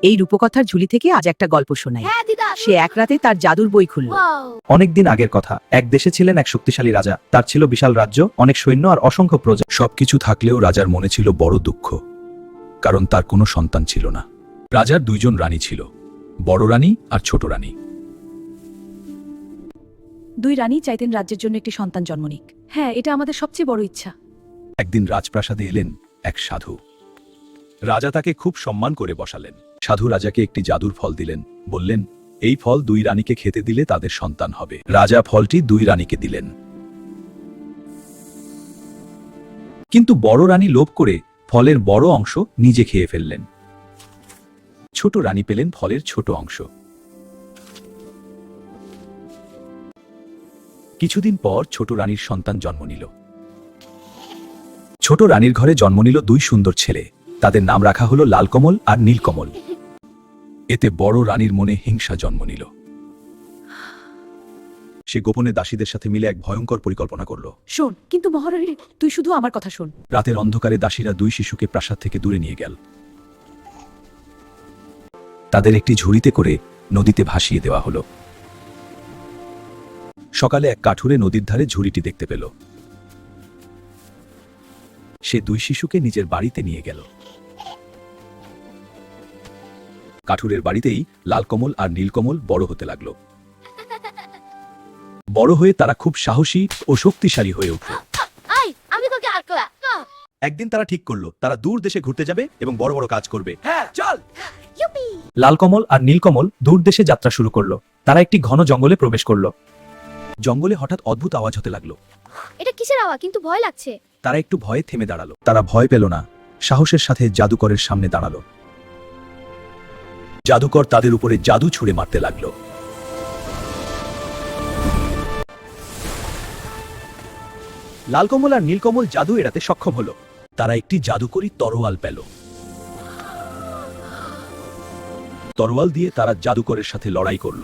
এই রূপকথার ঝুলি থেকে আজ একটা গল্প শোনাই। সে এক রাতে তার জাদুর বই খুলল। অনেকদিন আগের কথা। এক দেশে ছিলেন এক শক্তিশালী রাজা। তার ছিল বিশাল রাজ্য, অনেক সৈন্য আর অসংখ্য প্রজা। সবকিছু থাকলেও রাজার মনে ছিল বড় দুঃখ, কারণ তার কোনো সন্তান ছিল না। রাজার দুইজন রানী ছিল, বড় রানী আর ছোট রানী। দুই রানী চাইতেন রাজ্যের জন্য একটি সন্তান জন্ম নিক। হ্যাঁ, এটা আমাদের সবচেয়ে বড় ইচ্ছা। একদিন রাজপ্রাসাদে এলেন এক সাধু। রাজা তাকে খুব সম্মান করে বসালেন। সাধু রাজাকে একটি জাদুর ফল দিলেন, বললেন, এই ফল দুই রানীকে খেতে দিলে তাদের সন্তান হবে। রাজা ফলটি দুই রানীকে দিলেন, কিন্তু বড় রানী লোভ করে ফলের বড় অংশ নিজে খেয়ে ফেললেন। ছোট রানী পেলেন ফলের ছোট অংশ। কিছুদিন পর ছোট রানীর সন্তান জন্ম নিল। ছোট রানীর ঘরে জন্ম নিল দুই সুন্দর ছেলে। তাদের নাম রাখা হলো লালকমল আর নীলকমল। এতে বড় রানীর মনে হিংসা জন্ম নিল। সে গোপনে দাসীদের সাথে মিলে এক ভয়ঙ্কর পরিকল্পনা করল। শোন, কিন্তু মহারানী, তুই শুধু আমার কথা শোন। রাতের অন্ধকারে দাসীরা দুই শিশুকে প্রাসাদ থেকে দূরে নিয়ে গেল। তাদের একটি ঝুড়িতে করে নদীতে ভাসিয়ে দেওয়া হলো। সকালে এক কাঠুরে নদীর ধারে ঝুড়িটি দেখতে পেল। সে দুই শিশুকে নিজের বাড়িতে নিয়ে গেল। কাঠুরের বাড়িতেই লালকমল আর নীলকমল বড় হতে লাগলো। বড় হয়ে তারা খুব সাহসী ও শক্তিশালী হয়ে উঠল। একদিন তারা ঠিক করলো তারা দূর দেশে ঘুরতে যাবে এবং বড় বড় কাজ করবে। হ্যাঁ, চল। লালকমল আর নীলকমল দূর দেশে যাত্রা শুরু করলো। তারা একটি ঘন জঙ্গলে প্রবেশ করলো। জঙ্গলে হঠাৎ অদ্ভুত আওয়াজ হতে লাগলো। এটা কিসের আওয়াজ? কিন্তু ভয় লাগছে। তারা একটু ভয়ে থেমে দাঁড়ালো। তারা ভয় পেল না, সাহসের সাথে জাদুকরের সামনে দাঁড়ালো। জাদুকর তাদের উপরে জাদু ছুঁড়ে মারতে লাগলো। লালকমল আর নীলকমল জাদু এড়াতে সক্ষম হলো। তারা একটি জাদুকরী তরোয়াল পেল। তরোয়াল দিয়ে তারা জাদুকরের সাথে লড়াই করল।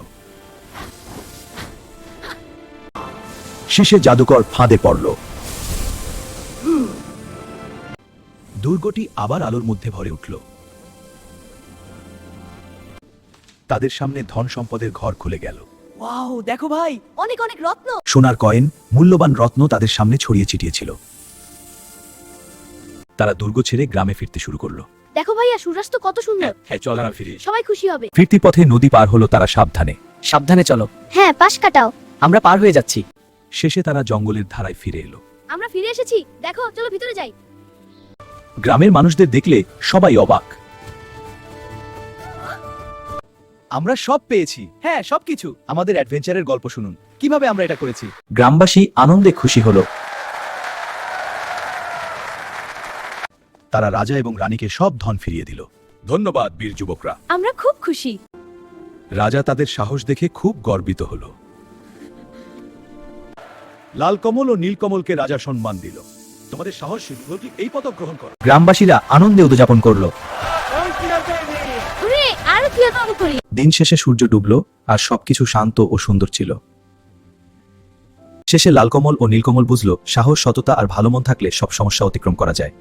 শেষে জাদুকর ফাঁদে পড়ল। দুর্গটি আবার আলোর মধ্যে ভরে উঠল। তাদের সামনে ধন সম্পদের ঘর খুলে গেল। ওয়াও, দেখো ভাই, অনেক অনেক রত্ন। সোনার কয়েন, মূল্যবান রত্ন তাদের সামনে ছড়িয়ে ছিটিয়ে ছিল। তারা দুর্গ ছেড়ে গ্রামে ফিরতে শুরু করলো। দেখো ভাইয়া, সূর্যাস্ত কত সুন্দর। হ্যাঁ, চল আমরা ফিরি। সবাই খুশি হবে। ফিরতি পথে নদী পার হলো তারা সাবধানে। সাবধানে চলো, হ্যাঁ, পাশ কাটাও। আমরা পার হয়ে যাচ্ছি। শেষে তারা জঙ্গলের ধারায় ফিরে এলো। আমরা ফিরে এসেছি। দেখো, চলো ভিতরে যাই। গ্রামের মানুষদের দেখলে সবাই অবাক। আমরা সব পেয়েছি। হ্যাঁ, সবকিছু। আমাদের অ্যাডভেঞ্চারের গল্প শুনুন, কিভাবে আমরা এটা করেছি। গ্রামবাসী আনন্দে খুশি হলো। তারা রাজা এবং রানীকে সব ধন ফিরিয়ে দিল। ধন্যবাদ বীর যুবকরা। আমরা খুব খুশি। রাজা তাদের সাহস দেখে খুব গর্বিত হলো। লালকমল ও নীলকমলকে রাজা সম্মান দিল। তোমাদের সাহস এই পদক গ্রহণ করো। গ্রামবাসীরা আনন্দে উদযাপন করলো। ঘুরে আরো কি করি। দিন শেষে সূর্য ডুবল আর সবকিছু শান্ত ও সুন্দর ছিল। শেষে লালকমল ও নীলকমল বুঝল, সাহস, সততা আর ভালো মন থাকলে সব সমস্যা অতিক্রম করা যায়।